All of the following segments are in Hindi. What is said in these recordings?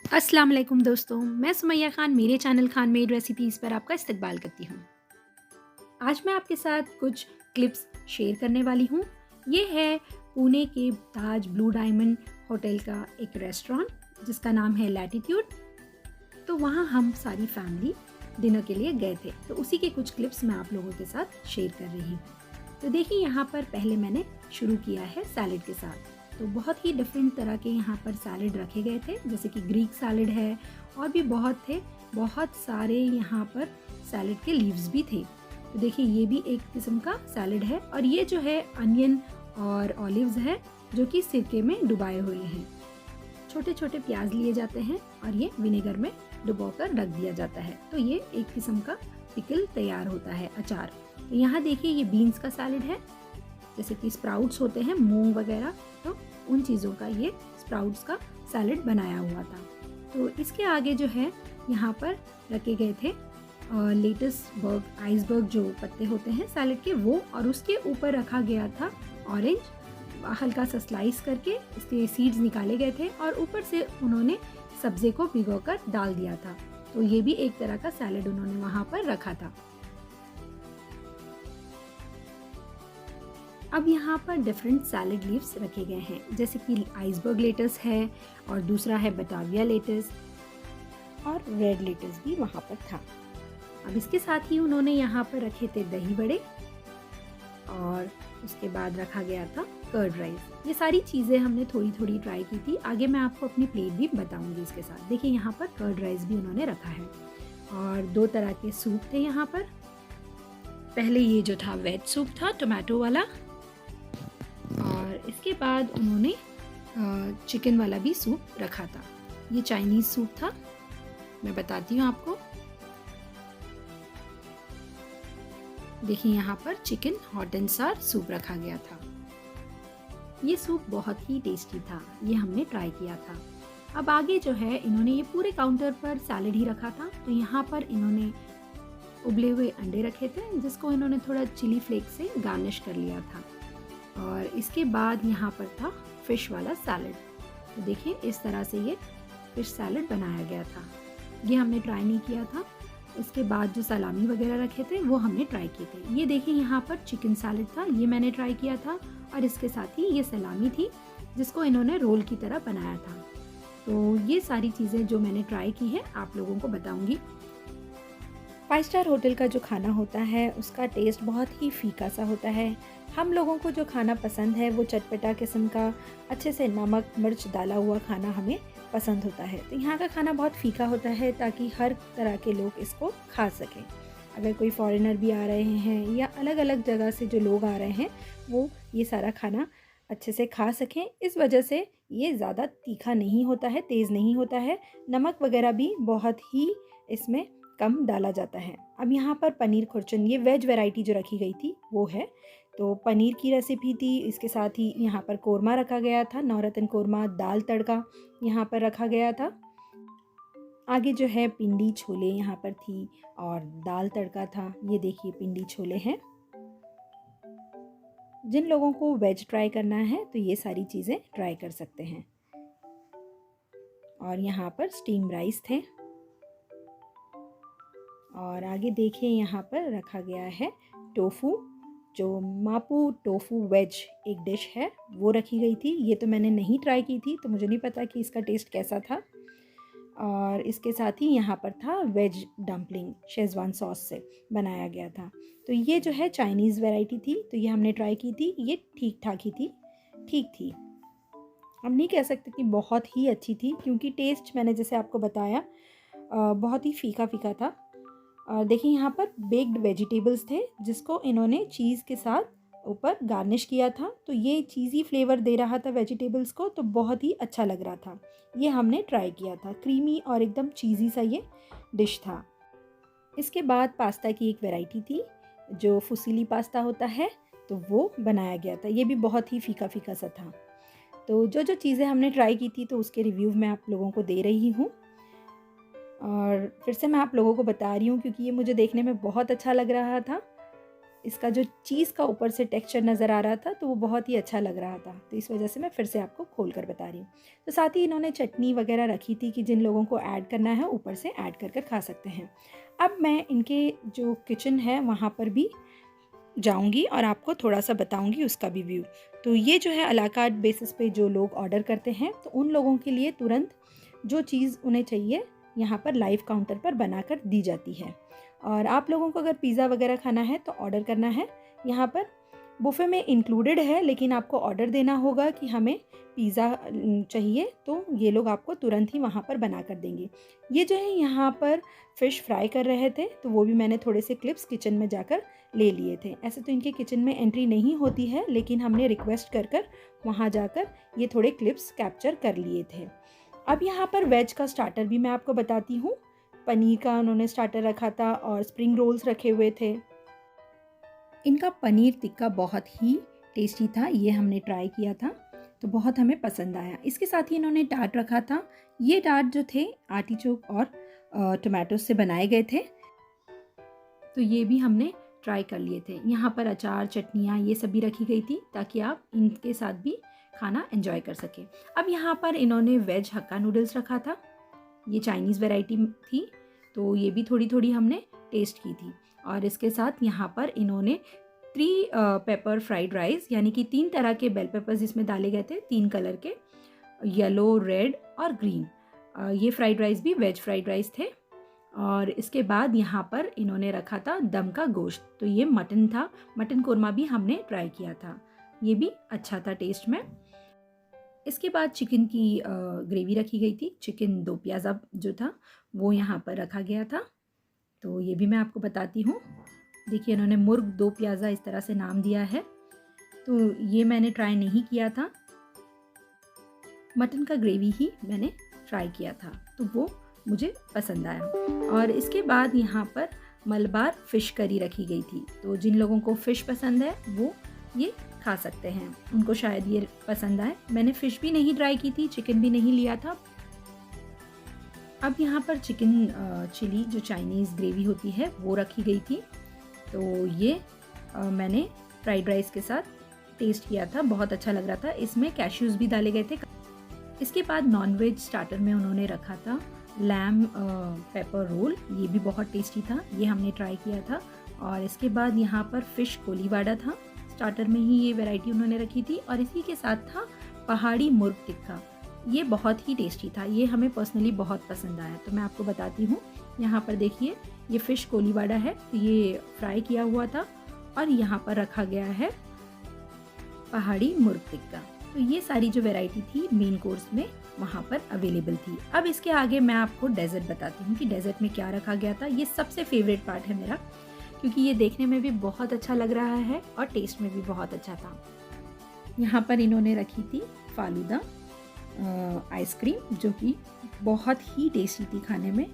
अस्सलाम वालेकुम दोस्तों, मैं सुमैया खान मेरे चैनल खान मेड रेसिपीज़ पर आपका इस्तकबाल करती हूँ। आज मैं आपके साथ कुछ क्लिप्स शेयर करने वाली हूँ। ये है पुणे के ताज ब्लू डायमंड होटल का एक रेस्टोरेंट जिसका नाम है लैटिट्यूड। तो वहाँ हम सारी फैमिली डिनर के लिए गए थे, तो उसी के कुछ क्लिप्स मैं आप लोगों के साथ शेयर कर रही हूँ। तो देखिए, यहाँ पर पहले मैंने शुरू किया है सैलेड के साथ। तो बहुत ही डिफरेंट तरह के यहाँ पर सैलेड रखे गए थे, जैसे कि ग्रीक सैलेड है और भी बहुत थे। बहुत सारे यहाँ पर सैलेड के लीव्स भी थे। तो देखिए, ये भी एक किस्म का सैलेड है और ये जो है अनियन और ऑलिव्स है जो कि सिरके में डुबाए हुए हैं। छोटे छोटे प्याज लिए जाते हैं और ये विनेगर में डुबोकर रख दिया जाता है, तो ये एक किस्म का पिकल तैयार होता है, अचार। तो यहाँ देखिए, ये बीन्स का सैलेड है, जैसे कि स्प्राउट्स होते हैं, मूंग वगैरह, तो उन चीज़ों का ये स्प्राउट्स का सैलेड बनाया हुआ था। तो इसके आगे जो है यहाँ पर रखे गए थे लेटस बर्ग, आइसबर्ग जो पत्ते होते हैं सैलेड के, वो, और उसके ऊपर रखा गया था ऑरेंज, हल्का सा स्लाइस करके इसके सीड्स निकाले गए थे और ऊपर से उन्होंने सब्जी को भिगोकर डाल दिया था। तो ये भी एक तरह का सैलेड उन्होंने वहाँ पर रखा था। अब यहाँ पर डिफरेंट सैलेड लीव्स रखे गए हैं, जैसे कि आइसबर्ग लेटस है और दूसरा है बटाविया लेटस और रेड लेटस भी वहाँ पर था। अब इसके साथ ही उन्होंने यहाँ पर रखे थे दही बड़े और उसके बाद रखा गया था कर्ड राइस। ये सारी चीज़ें हमने थोड़ी थोड़ी ट्राई की थी, आगे मैं आपको अपनी प्लेट भी बताऊंगी इसके साथ। देखिए, यहाँ पर कर्ड राइस भी उन्होंने रखा है और दो तरह के सूप थे यहाँ पर। पहले ये जो था वेज सूप था, टोमेटो वाला, और इसके बाद उन्होंने चिकन वाला भी सूप रखा था। ये चाइनीज़ सूप था, मैं बताती हूँ आपको। देखिए, यहाँ पर चिकन हॉट एंड सार सूप रखा गया था। ये सूप बहुत ही टेस्टी था, ये हमने ट्राई किया था। अब आगे जो है, इन्होंने ये पूरे काउंटर पर सैलेड ही रखा था। तो यहाँ पर इन्होंने उबले हुए अंडे रखे थे, जिसको इन्होंने थोड़ा चिली फ्लेक्स से गार्निश कर लिया था। और इसके बाद यहाँ पर था फिश वाला सैलेड। तो देखिए, इस तरह से ये फिश सैलेड बनाया गया था। ये हमने ट्राई नहीं किया था। इसके बाद जो सलामी वगैरह रखे थे वो हमने ट्राई किए थे। ये देखिए, यहाँ पर चिकन सैलेड था, ये मैंने ट्राई किया था, और इसके साथ ही ये सलामी थी जिसको इन्होंने रोल की तरह बनाया था। तो ये सारी चीज़ें जो मैंने ट्राई की है आप लोगों को बताऊंगी। 5 स्टार होटल का जो खाना होता है उसका टेस्ट बहुत ही फीका सा होता है। हम लोगों को जो खाना पसंद है वो चटपटा किस्म का, अच्छे से नमक मिर्च डाला हुआ खाना हमें पसंद होता है। तो यहाँ का खाना बहुत फीका होता है ताकि हर तरह के लोग इसको खा सकें। अगर कोई फॉरेनर भी आ रहे हैं या अलग अलग जगह से जो लोग आ रहे हैं, वो ये सारा खाना अच्छे से खा सकें। इस वजह से ये ज़्यादा तीखा नहीं होता है, तेज़ नहीं होता है। नमक वगैरह भी बहुत ही इसमें कम डाला जाता है। अब यहाँ पर पनीर खुरचन, ये वेज वैरायटी जो रखी गई थी वो है। तो पनीर की रेसिपी थी, इसके साथ ही यहाँ पर कोरमा रखा गया था, नवरत्न कोरमा, दाल तड़का यहाँ पर रखा गया था। आगे जो है पिंडी छोले यहाँ पर थी और दाल तड़का था। ये देखिए, पिंडी छोले हैं। जिन लोगों को वेज ट्राई करना है तो ये सारी चीज़ें ट्राई कर सकते हैं। और यहाँ पर स्टीम राइस थे। और आगे देखिए, यहाँ पर रखा गया है टोफू, जो मापू टोफू वेज एक डिश है वो रखी गई थी। ये तो मैंने नहीं ट्राई की थी, तो मुझे नहीं पता कि इसका टेस्ट कैसा था। और इसके साथ ही यहाँ पर था वेज डम्पलिंग, शेज़वान सॉस से बनाया गया था। तो ये जो है चाइनीज़ वैरायटी थी, तो ये हमने ट्राई की थी। ये ठीक ठाक ही थी, ठीक थी। हम नहीं कह सकते कि बहुत ही अच्छी थी, क्योंकि टेस्ट मैंने जैसे आपको बताया बहुत ही फीका फीका था। देखिए, यहाँ पर बेक्ड वेजिटेबल्स थे जिसको इन्होंने चीज़ के साथ ऊपर गार्निश किया था। तो ये चीज़ी फ्लेवर दे रहा था वेजिटेबल्स को, तो बहुत ही अच्छा लग रहा था। ये हमने ट्राई किया था, क्रीमी और एकदम चीज़ी सा ये डिश था। इसके बाद पास्ता की एक वैरायटी थी जो फुसीली पास्ता होता है, तो वो बनाया गया था। ये भी बहुत ही फीका फीका सा था। तो जो जो चीज़ें हमने ट्राई की थी तो उसके रिव्यू मैं आप लोगों को दे रही हूँ। और फिर से मैं आप लोगों को बता रही हूँ क्योंकि ये मुझे देखने में बहुत अच्छा लग रहा था। इसका जो चीज़ का ऊपर से टेक्सचर नज़र आ रहा था तो वो बहुत ही अच्छा लग रहा था, तो इस वजह से मैं फिर से आपको खोल कर बता रही हूँ। तो साथ ही इन्होंने चटनी वगैरह रखी थी कि जिन लोगों को ऐड करना है ऊपर से ऐड कर कर खा सकते हैं। अब मैं इनके जो किचन है वहाँ पर भी जाऊंगी और आपको थोड़ा सा बताऊंगी उसका भी व्यू। तो ये जो है अला कार्ट बेसिस पे जो लोग ऑर्डर करते हैं तो उन लोगों के लिए तुरंत जो चीज़ उन्हें चाहिए यहाँ पर लाइव काउंटर पर बनाकर दी जाती है। और आप लोगों को अगर पिज़्ज़ा वगैरह खाना है तो ऑर्डर करना है, यहाँ पर बुफ़े में इंक्लूडेड है, लेकिन आपको ऑर्डर देना होगा कि हमें पिज़्ज़ा चाहिए, तो ये लोग आपको तुरंत ही वहाँ पर बना कर देंगे। ये जो है यहाँ पर फ़िश फ्राई कर रहे थे, तो वो भी मैंने थोड़े से क्लिप्स किचन में जाकर ले लिए थे। ऐसे तो इनके किचन में एंट्री नहीं होती है, लेकिन हमने रिक्वेस्ट कर कर वहाँ जाकर ये थोड़े क्लिप्स कैप्चर कर लिए थे। अब यहाँ पर वेज का स्टार्टर भी मैं आपको बताती हूँ। पनीर का उन्होंने स्टार्टर रखा था और स्प्रिंग रोल्स रखे हुए थे। इनका पनीर टिक्का बहुत ही टेस्टी था, ये हमने ट्राई किया था तो बहुत हमें पसंद आया। इसके साथ ही इन्होंने टार्ट रखा था। ये टार्ट जो थे आर्टिचोक और टोमेटो से बनाए गए थे, तो ये भी हमने ट्राई कर लिए थे। यहाँ पर अचार, चटनियाँ ये सब भी रखी गई थी ताकि आप इनके साथ भी खाना एंजॉय कर सकें। अब यहाँ पर इन्होंने वेज हक्का नूडल्स रखा था, ये चाइनीज़ वैरायटी थी, तो ये भी थोड़ी थोड़ी हमने टेस्ट की थी। और इसके साथ यहाँ पर इन्होंने 3 पेपर फ्राइड राइस, यानी कि 3 तरह के बेल पेपर्स इसमें डाले गए थे, 3 कलर के, येलो, रेड और ग्रीन। ये फ्राइड राइस भी वेज फ्राइड राइस थे। और इसके बाद यहाँ पर इन्होंने रखा था दम का गोश्त, तो ये मटन था। मटन कोरमा भी हमने ट्राई किया था, ये भी अच्छा था टेस्ट में। इसके बाद चिकन की ग्रेवी रखी गई थी। चिकन 2 प्याज़ा जो था वो यहाँ पर रखा गया था, तो ये भी मैं आपको बताती हूँ। देखिए इन्होंने मुर्ग 2 प्याज़ा इस तरह से नाम दिया है, तो ये मैंने ट्राई नहीं किया था। मटन का ग्रेवी ही मैंने ट्राई किया था, तो वो मुझे पसंद आया। और इसके बाद यहाँ पर मलबार फ़िश करी रखी गई थी, तो जिन लोगों को फ़िश पसंद है वो ये खा सकते हैं, उनको शायद ये पसंद आए। मैंने फ़िश भी नहीं ट्राई की थी, चिकन भी नहीं लिया था। अब यहाँ पर चिकन चिली जो चाइनीज़ ग्रेवी होती है वो रखी गई थी, तो ये मैंने फ्राइड राइस के साथ टेस्ट किया था, बहुत अच्छा लग रहा था। इसमें कैश्यूज़ भी डाले गए थे। इसके बाद नॉनवेज स्टार्टर में उन्होंने रखा था लैम पेपर रोल, ये भी बहुत टेस्टी था, ये हमने ट्राई किया था। और इसके बाद यहाँ पर फ़िश कोलीवाड़ा था, स्टार्टर में ही ये वैरायटी उन्होंने रखी थी। और इसी के साथ था पहाड़ी मुर्ग टिक्का, ये बहुत ही टेस्टी था, ये हमें पर्सनली बहुत पसंद आया। तो मैं आपको बताती हूँ, यहाँ पर देखिए ये फ़िश कोलीवाड़ा है, तो ये फ्राई किया हुआ था और यहाँ पर रखा गया है पहाड़ी मुर्ग टिक्का। तो ये सारी जो वैरायटी थी मेन कोर्स में वहाँ पर अवेलेबल थी। अब इसके आगे मैं आपको डेज़र्ट बताती हूँ कि डेज़र्ट में क्या रखा गया था। ये सबसे फेवरेट पार्ट है मेरा, क्योंकि ये देखने में भी बहुत अच्छा लग रहा है और टेस्ट में भी बहुत अच्छा था। यहाँ पर इन्होंने रखी थी फालूदा आइसक्रीम, जो कि बहुत ही टेस्टी थी खाने में।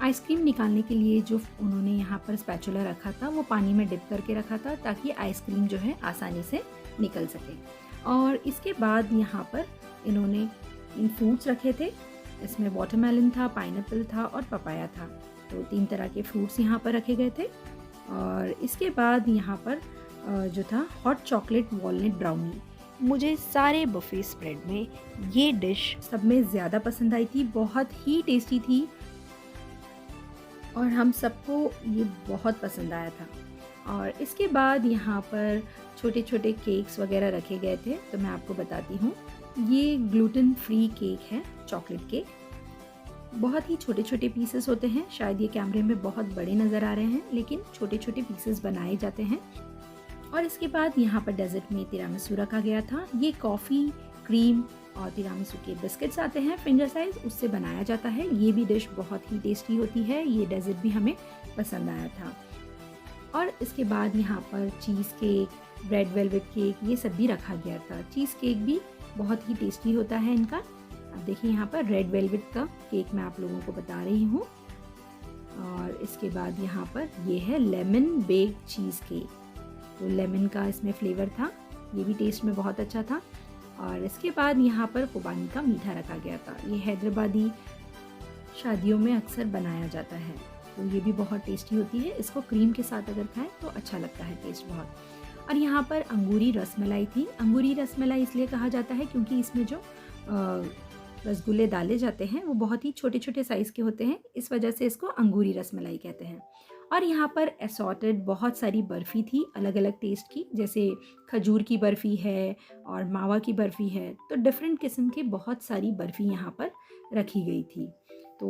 आइसक्रीम निकालने के लिए जो उन्होंने यहाँ पर स्पैचुला रखा था वो पानी में डिप करके रखा था ताकि आइसक्रीम जो है आसानी से निकल सके। और इसके बाद यहाँ पर इन्होंने इन फ्रूट्स रखे थे, इसमें वाटरमेलन था, पाइनएप्पल था और पपाया था, तो 3 तरह के फ्रूट्स यहाँ पर रखे गए थे। और इसके बाद यहाँ पर जो था हॉट चॉकलेट वॉलनट ब्राउनी, मुझे सारे बुफे स्प्रेड में ये डिश सब में ज़्यादा पसंद आई थी, बहुत ही टेस्टी थी और हम सबको ये बहुत पसंद आया था। और इसके बाद यहाँ पर छोटे छोटे केक्स वगैरह रखे गए थे, तो मैं आपको बताती हूँ। ये ग्लूटेन फ्री केक है, चॉकलेट केक, बहुत ही छोटे छोटे पीसेस होते हैं। शायद ये कैमरे में बहुत बड़े नज़र आ रहे हैं, लेकिन छोटे छोटे पीसेस बनाए जाते हैं। और इसके बाद यहाँ पर डेजर्ट में तिरामिसू रखा गया था। ये कॉफ़ी, क्रीम और तिरामिसू के बिस्किट्स आते हैं फिंगर साइज, उससे बनाया जाता है। ये भी डिश बहुत ही टेस्टी होती है, ये डेजर्ट भी हमें पसंद आया था। और इसके बाद यहाँ पर cheese cake, red velvet cake, ये सब भी रखा गया था। चीज़ केक भी बहुत ही टेस्टी होता है इनका। अब देखिए यहाँ पर रेड वेलवेट का केक मैं आप लोगों को बता रही हूँ। और इसके बाद यहाँ पर ये है लेमन बेक चीज़ केक, तो लेमन का इसमें फ्लेवर था, ये भी टेस्ट में बहुत अच्छा था। और इसके बाद यहाँ पर खुबानी का मीठा रखा गया था, ये हैदराबादी शादियों में अक्सर बनाया जाता है। तो ये भी बहुत टेस्टी होती है। इसको क्रीम के साथ अगर खाएं तो अच्छा लगता है टेस्ट बहुत। और यहाँ पर अंगूरी रसमलाई थी। अंगूरी रसमलाई इसलिए कहा जाता है क्योंकि इसमें जो रसगुल्ले डाले जाते हैं वो बहुत ही छोटे छोटे साइज़ के होते हैं, इस वजह से इसको अंगूरी रसमलाई कहते हैं। और यहाँ पर असॉर्टेड बहुत सारी बर्फ़ी थी अलग अलग टेस्ट की, जैसे खजूर की बर्फ़ी है और मावा की बर्फ़ी है। तो डिफरेंट किस्म की बहुत सारी बर्फ़ी यहाँ पर रखी गई थी। तो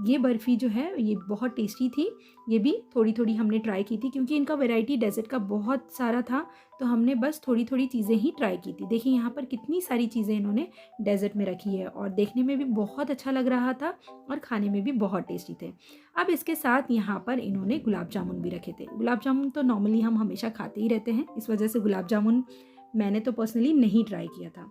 ये बर्फ़ी जो है ये बहुत टेस्टी थी। ये भी थोड़ी थोड़ी हमने ट्राई की थी क्योंकि इनका वैरायटी डेज़र्ट का बहुत सारा था, तो हमने बस थोड़ी थोड़ी चीज़ें ही ट्राई की थी। देखिए यहाँ पर कितनी सारी चीज़ें इन्होंने डेज़र्ट में रखी है और देखने में भी बहुत अच्छा लग रहा था और खाने में भी बहुत टेस्टी थे। अब इसके साथ यहाँ पर इन्होंने गुलाब जामुन भी रखे थे। गुलाब जामुन तो नॉर्मली हम हमेशा खाते ही रहते हैं, इस वजह से गुलाब जामुन मैंने तो पर्सनली नहीं ट्राई किया था।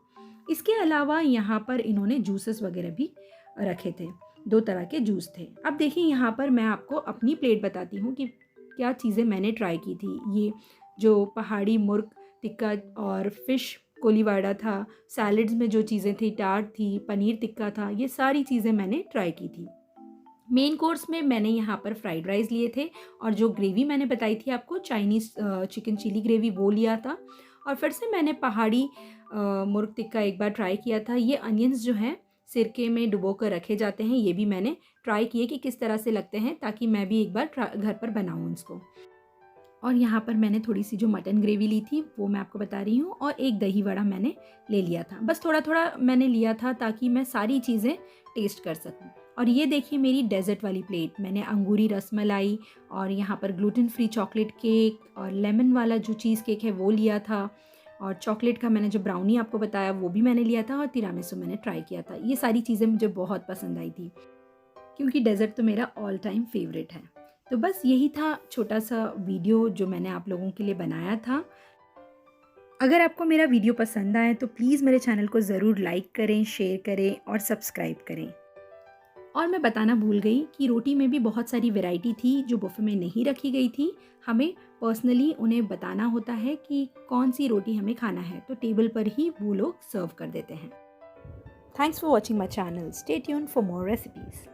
इसके अलावा यहाँ पर इन्होंने जूसेस वगैरह भी रखे थे, 2 तरह के जूस थे। अब देखिए यहाँ पर मैं आपको अपनी प्लेट बताती हूँ कि क्या चीज़ें मैंने ट्राई की थी। ये जो पहाड़ी मुर्ग टिक्का और फ़िश कोलीवाड़ा था, सैलड्स में जो चीज़ें थी, टार्ट थी, पनीर टिक्का था, ये सारी चीज़ें मैंने ट्राई की थी। मेन कोर्स में मैंने यहाँ पर फ्राइड राइस लिए थे और जो ग्रेवी मैंने बताई थी आपको चाइनीज़ चिकन चिली ग्रेवी वो लिया था। और फिर से मैंने पहाड़ी मुर्ग टिक्का एक बार ट्राई किया था। ये अनियंस जो हैं सिरके में डुबो कर रखे जाते हैं, ये भी मैंने ट्राई किए कि किस तरह से लगते हैं, ताकि मैं भी एक बार घर पर बनाऊँ इसको। और यहाँ पर मैंने थोड़ी सी जो मटन ग्रेवी ली थी वो मैं आपको बता रही हूँ, और एक दही वड़ा मैंने ले लिया था। बस थोड़ा थोड़ा मैंने लिया था ताकि मैं सारी चीज़ें टेस्ट कर सकूँ। और ये देखिए मेरी डेज़र्ट वाली प्लेट, मैंने अंगूरी रसमलाई और यहाँ पर ग्लूटेन फ्री चॉकलेट केक और लेमन वाला जो चीज़ केक है वो लिया था, और चॉकलेट का मैंने जो ब्राउनी आपको बताया वो भी मैंने लिया था, और तिरामिसू मैंने ट्राई किया था। ये सारी चीज़ें मुझे बहुत पसंद आई थी क्योंकि डेज़र्ट तो मेरा ऑल टाइम फेवरेट है। तो बस यही था छोटा सा वीडियो जो मैंने आप लोगों के लिए बनाया था। अगर आपको मेरा वीडियो पसंद आए तो प्लीज़ मेरे चैनल को ज़रूर लाइक करें, शेयर करें और सब्सक्राइब करें। और मैं बताना भूल गई कि रोटी में भी बहुत सारी वैरायटी थी जो बुफे में नहीं रखी गई थी। हमें पर्सनली उन्हें बताना होता है कि कौन सी रोटी हमें खाना है, तो टेबल पर ही वो लोग सर्व कर देते हैं। Thanks for watching my channel. Stay tuned for more recipes.